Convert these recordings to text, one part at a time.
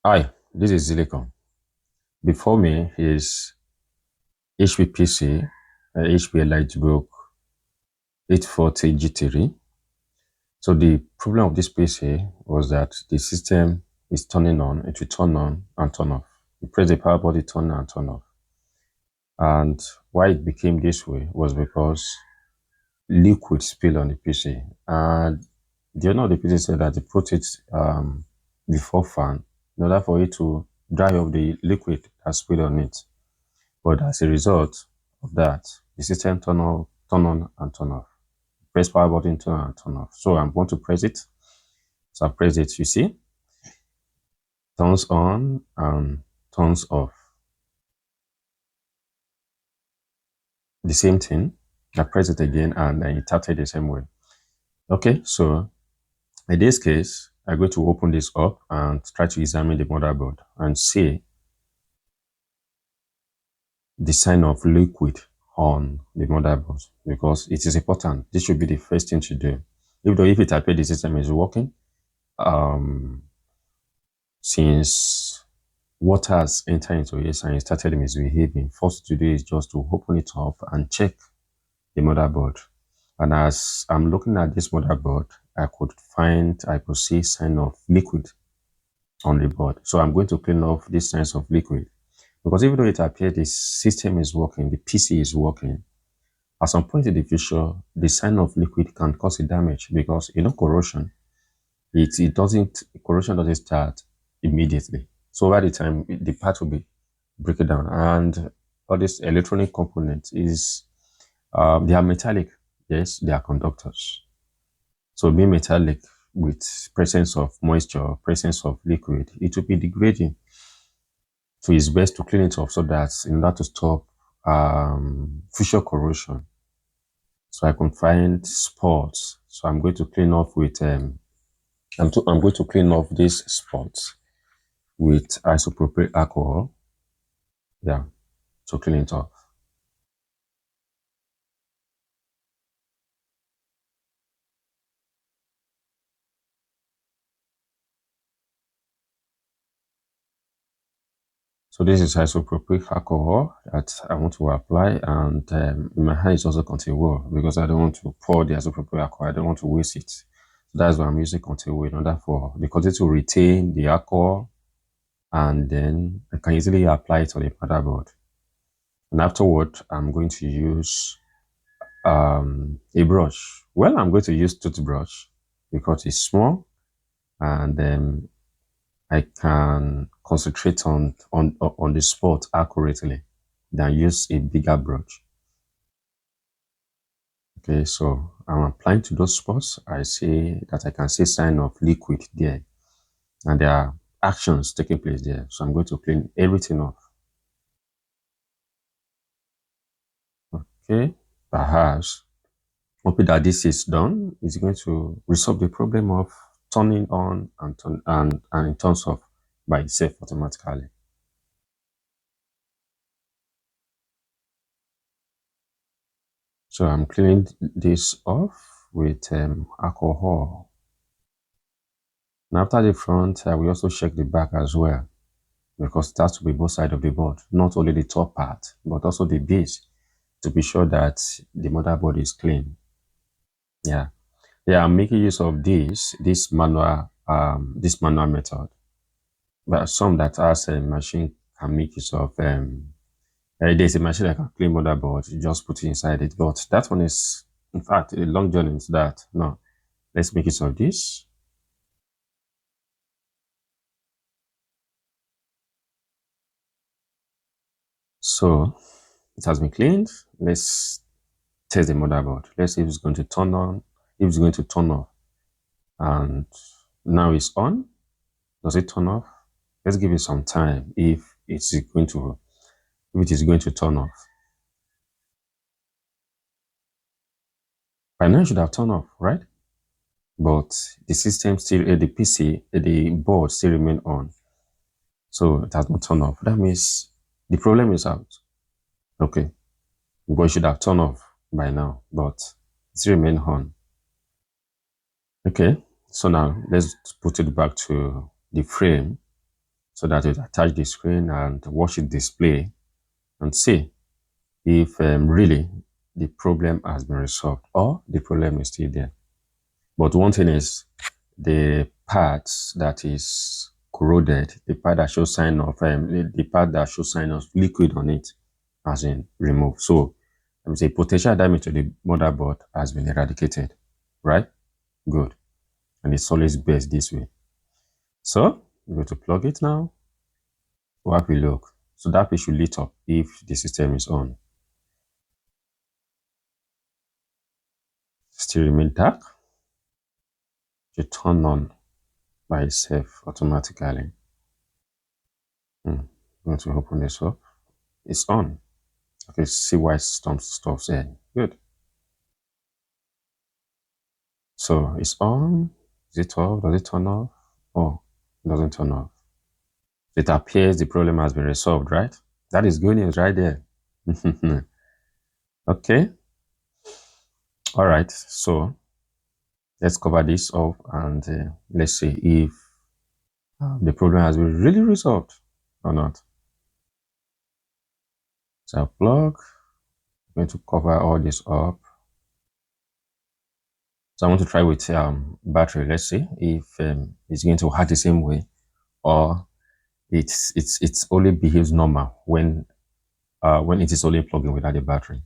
Hi, this is Silicon. Before me is HP PC, HP Elitebook 840 G3. So the problem of this PC was that the system is turning on, it will turn on and turn off. You press the power button, turn on and turn off. And why it became this way was because liquid spilled on the PC. And the owner of the PC said that he put it before fan in order for it to dry off the liquid that spilled on it. But as a result of that, the system turn on and turn off. Press power button, turn on and turn off. So I'm going to press it. So I press it, you see, turns on and turns off. The same thing. I press it again and then it started the same way. Okay, so in this case, I'm going to open this up and try to examine the motherboard and see the sign of liquid on the motherboard because it is important. This should be the first thing to do. Even though if it appears the system is working, since water has entered into it and it started misbehaving, first to do is just to open it up and check the motherboard. And as I'm looking at this motherboard, I could see sign of liquid on the board. So I'm going to clean off these signs of liquid because even though it appears the system is working, the PC is working, at some point in the future, the sign of liquid can cause a damage because corrosion. It doesn't corrosion doesn't start immediately. So by the time the part will be breaking down, and all these electronic components is they are metallic. Yes, they are conductors. So being metallic with presence of moisture, presence of liquid, it will be degrading. So it's best to clean it off so that in order to stop future corrosion. So I can find spots. So I'm going to clean off with I'm going to clean off these spots with isopropyl alcohol. Yeah, to clean it off. So this is isopropyl alcohol that I want to apply, and in my hand is also contain water because I don't want to pour the isopropyl alcohol. I don't want to waste it. So that's why I'm using contain water in order for the content to retain the alcohol, and then I can easily apply it on the motherboard. And afterward, I'm going to use a brush. Well, I'm going to use toothbrush because it's small and I can concentrate on the spot accurately than use a bigger brush. Okay, so I'm applying to those spots. I see that I can see sign of liquid there, and there are actions taking place there. So I'm going to clean everything off. Okay, perhaps hoping that this is done is going to resolve the problem of turning on and it turns off by itself automatically. So I'm cleaning this off with alcohol. And after the front, I will also check the back as well because it has to be both sides of the board, not only the top part, but also the base to be sure that the motherboard is clean. Yeah. Yeah, I'm making use of this manual method. But some that has a machine can make use of there's a machine that can clean motherboard, you just put it inside it. But that one is in fact a long journey into that. No. Let's make use of this. So it has been cleaned. Let's test the motherboard. Let's see if it's going to turn on, if it's going to turn off. And now it's on. Does it turn off? Let's give it some time if it is going to turn off. By now it should have turned off, right? But the system still, the PC, the board still remain on. So it has not turned off. That means the problem is out. Okay. But it should have turned off by now, but it still remain on. Okay. So now let's put it back to the frame. so that you attach the screen and watch it display and see if really the problem has been resolved or the problem is still there. But one thing is the parts that is corroded, the part that shows sign of the part that shows sign of liquid on it has been removed. So let me say potential damage to the motherboard has been eradicated, right? Good. And it's always best this way. So we're going to plug it now. We'll have a look. So that page should lit up if the system is on. Still remain dark. To turn on by itself automatically. I'm going to open this up. It's on. Okay, see why stuff's there. Good. So it's on. Is it off? Does it turn off? Oh, it doesn't turn off. It appears the problem has been resolved, right? That is good news right there. Okay. All right. So let's cover this up and let's see if the problem has been really resolved or not. So plug. I'm going to cover all this up. So I want to try with battery. Let's see if it's going to act the same way, or it's only behaves normal when it is only plugged in without a battery.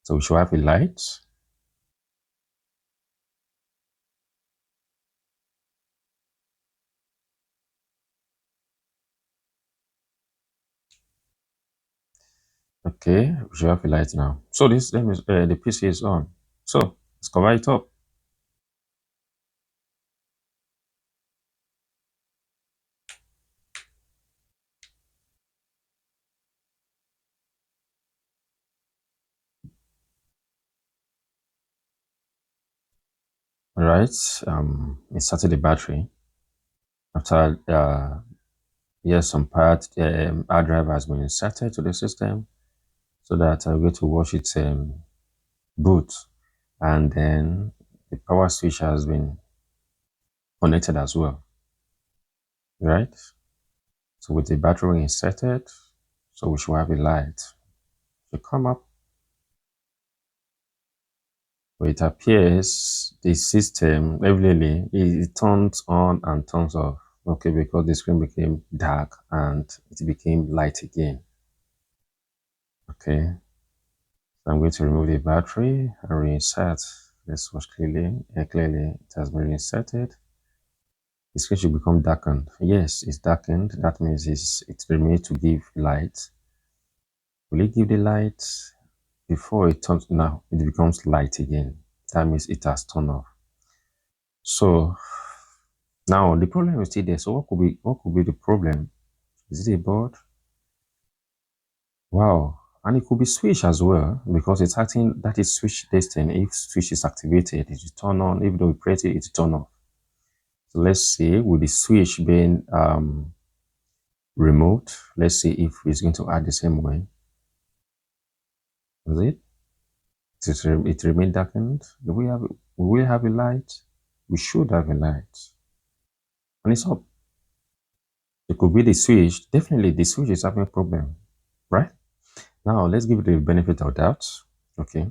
So we should have a light. Okay, we should have a light now. So this the PC is on. So let's cover it up. All right. Inserted the battery. After yes, some part hard drive has been inserted to the system, so that I'm going to watch its boot, and then the power switch has been connected as well, right? So with the battery inserted, so we should have a light to come up. So it appears the system evidently it turns on and turns off. Okay, because the screen became dark and it became light again. Okay, so I'm going to remove the battery and reinsert. Let's watch clearly. Clearly, it has been reinserted. The screen should become darkened. Yes, it's darkened. That means it remains to give light. Will it give the light before it turns? Now it becomes light again. That means it has turned off. So now the problem is still there. So what could be the problem? Is it a board? Wow. And it could be switch as well, because it's acting that is switch destined. If switch is activated, it will turn on. Even though we press it, it will turn off. So let's see, with the switch being removed, let's see if it's going to act the same way. Is it? It remain darkened. Do we have a light? We should have a light. And it's up. It could be the switch. Definitely the switch is having a problem, right? Now let's give it the benefit of doubt. Okay.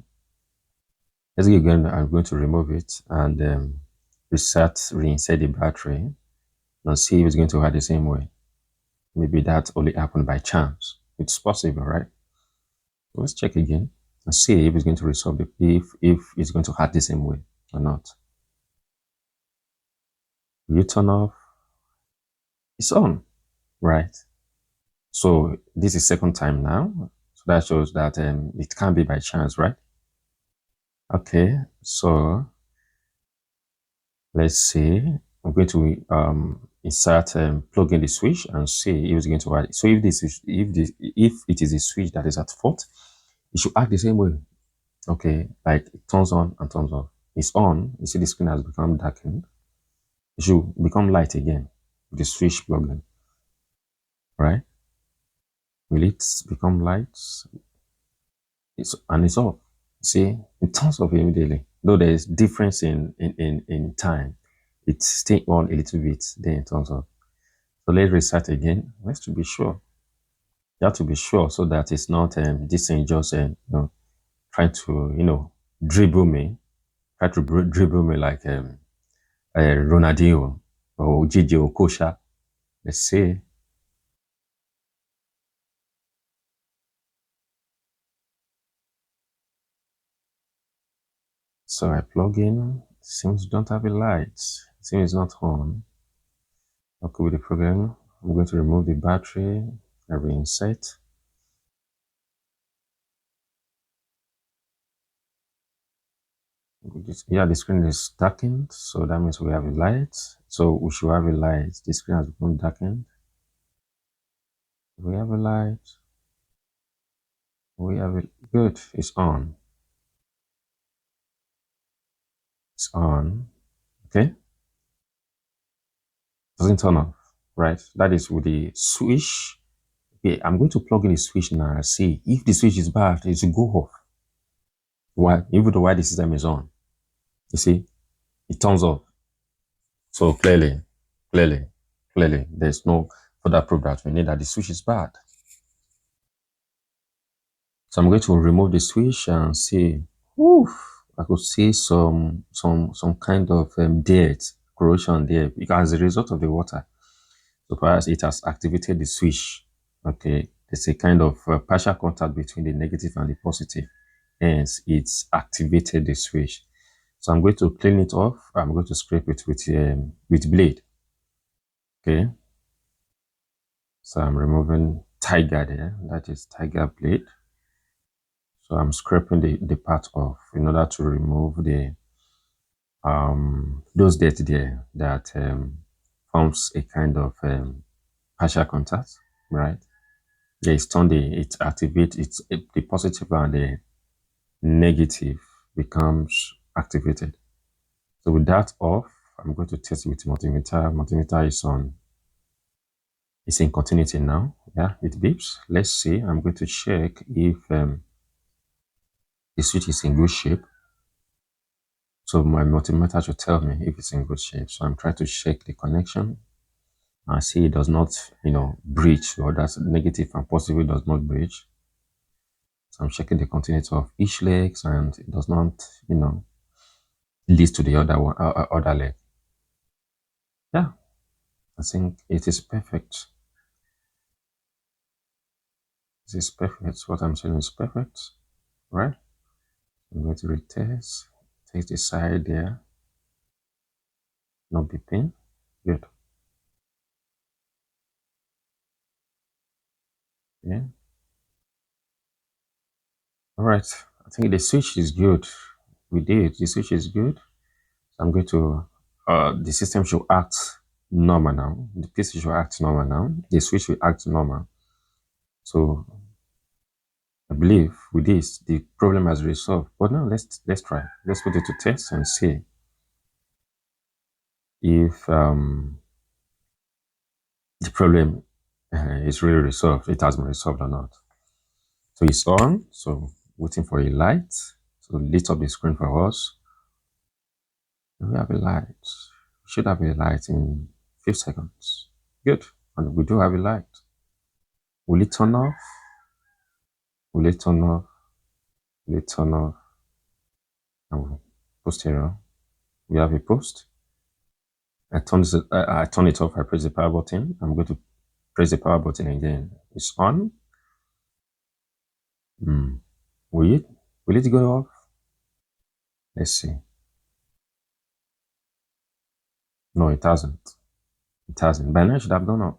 Let's give again. I'm going to remove it and reinsert the battery and see if it's going to act the same way. Maybe that only happened by chance. It's possible, right? So let's check again and see if it's going to resolve it, if it's going to act the same way or not. Will you turn off? It's on, right? So this is second time now. So that shows that it can't be by chance, right? Okay, so let's see. I'm going to insert plug in the switch and see if it's going to act. So if it is a switch that is at fault, it should act the same way. Okay, like it turns on and turns off. It's on. You see the screen has become darkened. It should become light again with the switch plugged in, right? Will it become light? It's off. See, it turns off immediately. Though there is difference in time, it's staying on a little bit, then it turns off. So let's reset again. Let's to be sure. You have to be sure so that it's not this thing just trying to dribble me, try to dribble me like Ronaldinho or Gigi Okosha. Let's see. So I plug in. Seems don't have a light. Seems it's not on. Okay, with the program, I'm going to remove the battery. I reinsert. Yeah, the screen is darkened, so that means we have a light. So we should have a light. The screen has become darkened. We have a light. We have it. Good. It's on. It's on. Okay. Doesn't turn off. Right. That is with the switch. Okay. I'm going to plug in the switch now and see if the switch is bad. It will go off. Why? Even though while the system is on. You see, it turns off. So clearly, there's no further proof that we need that the switch is bad. So I'm going to remove the switch and see. Oof, I could see some kind of dirt, corrosion there because as a result of the water. So perhaps it has activated the switch. Okay, there's a kind of partial contact between the negative and the positive. Hence, it's activated the switch. So I'm going to clean it off. I'm going to scrape it with blade. Okay. So I'm removing tiger there. That is tiger blade. So I'm scraping the part off in order to remove the those dirt there that forms a kind of partial contact, right? Yeah, it activates the positive and the negative becomes activated. So with that off, I'm going to test it with multimeter. Multimeter is on. It's in continuity now. Yeah, it beeps. Let's see. I'm going to check if the switch is in good shape. So my multimeter should tell me if it's in good shape. So I'm trying to check the connection. I see it does not, breach, or that's negative and positive does not breach. So I'm checking the continuity of each leg and it does not, lead to the other one, other leg. Yeah, I think it is perfect. This is perfect. What I'm saying is perfect, right? I'm going to retest. Take the side there. No beeping. Good. Yeah. All right. I think the switch is good. We did. The switch is good. So I'm going to, the system should act normal now. The PC should act normal now. The switch will act normal. So I believe with this, the problem has resolved. But now let's try. Let's put it to test and see if the problem is really resolved. It has been resolved or not. So it's on. So waiting for a light. So lit up the screen for us. We have a light. We should have a light in 5 seconds. Good. And we do have a light. Will it turn off? Will it turn off? Will it turn off? And post error. We have a post. I turn it off. I press the power button. I'm going to press the power button again. It's on. Will it? Will it go off? Let's see. No, it hasn't. It hasn't. By now it should have gone off.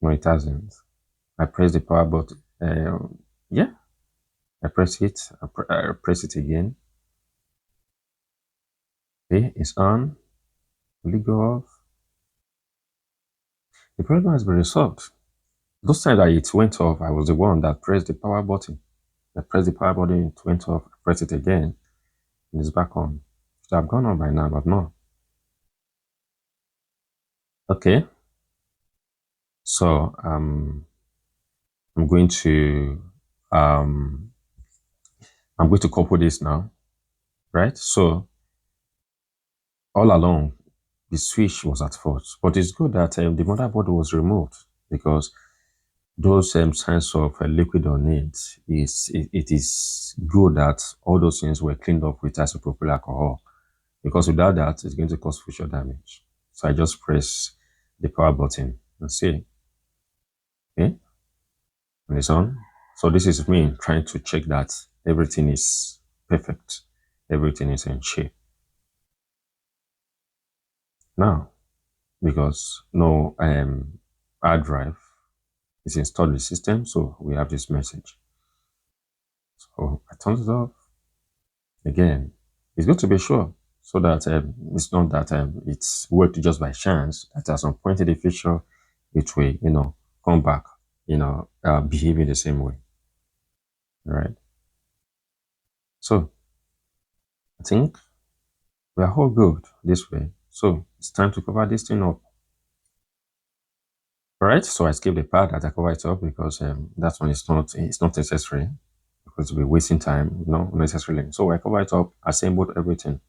No, it hasn't. I press the power button. Yeah. I press it. I press it again. Okay, it's on. Will it go off? The problem has been resolved. Those times that it went off, I was the one that pressed the power button. I pressed the power button, it went off. I press it again, and it's back on. It should have gone on by now, but no. Okay. So I'm going to um I'm going to couple this now, right? So all along, the switch was at fault. But it's good that the motherboard was removed, because those signs of liquid on it, it is good that all those things were cleaned up with isopropyl alcohol, because without that, it's going to cause future damage. So I just press the power button and see, okay, and it's on. So this is me trying to check that everything is perfect, everything is in shape. Now, because no hard drive is installed in the system, so we have this message. So I turn it off again. It's good to be sure, so that it's not that it's worked just by chance, that at some point in the future it will, come back, behaving the same way. Right. So I think we are all good this way. So it's time to cover this thing up. All right. So I skip the part that I cover it up, because that one is not necessary, because we're wasting time, unnecessarily. So I cover it up, assembled everything.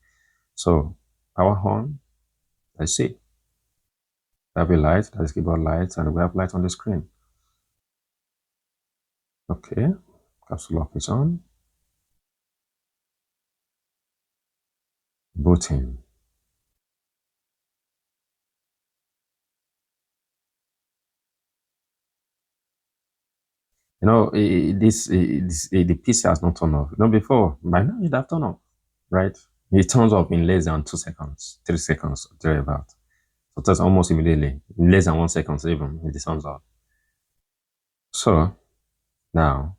So power on. I see. We have a light, that is keyboard light, and we have light on the screen. Okay. Capsule lock is on. Booting. The PC has not turned off. Before, by now it have turned off, right? It turns off in less than 2 seconds, 3 seconds, thereabout. So that's almost immediately, in less than 1 second, even it turns off. So now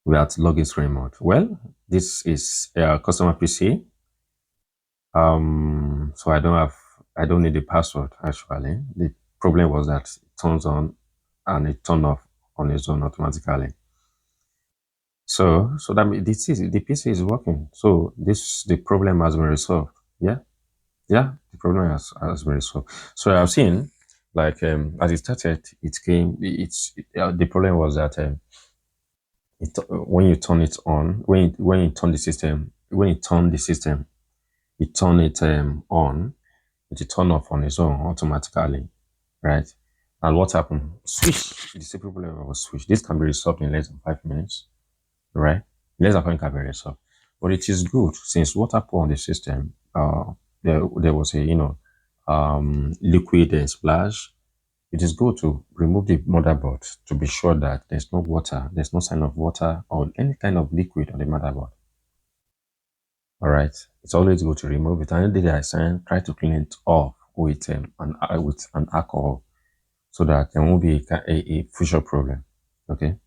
we are at login screen mode. Well, this is a customer PC. So I don't need the password actually. The problem was that it turns on and it turned off on its own automatically. So that means the PC is working. So the problem has been resolved. Yeah, yeah, the problem has been resolved. So I've seen, like, as it started, the problem was that when you turn it on, when you turn the system, you turn it on, it will turn off on its own automatically, right? And what happened? Switch. The simple problem was switch. This can be resolved in less than 5 minutes, right? Less than 5 minutes can be resolved. But it is good, since what happened on the system, there was a liquid splash. It is good to remove the motherboard to be sure that there's no water, there's no sign of water or any kind of liquid on the motherboard. All right, it's always good to remove it. And the I try to clean it off with an alcohol, so that there won't be a future problem. Okay,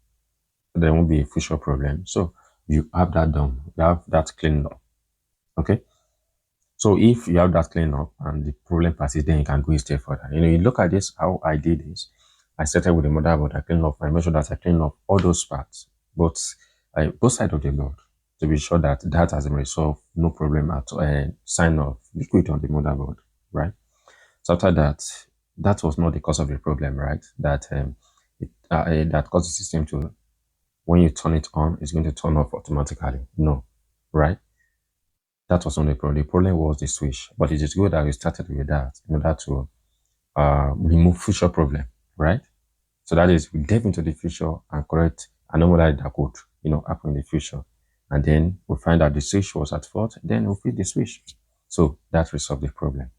there won't be a future problem. So you have that done, you have that cleaned up. Okay, so if you have that cleaned up and the problem persists, then you can go a step further. You look at this, how I did this. I started with the motherboard, I cleaned up, I made sure that I cleaned up all those parts, both sides of the board, to be sure that that has been resolved, no problem at all, sign of liquid on the motherboard, right? So after that, that was not the cause of the problem, right? That caused the system to, when you turn it on, it's going to turn off automatically. No, right? That was not the problem. The problem was the switch. But it is good that we started with that in order to remove future problem, right? So that is, we delve into the future and correct anomaly that could, happen in the future. And then we find that the switch was at fault, then we fix the switch. So that resolved the problem.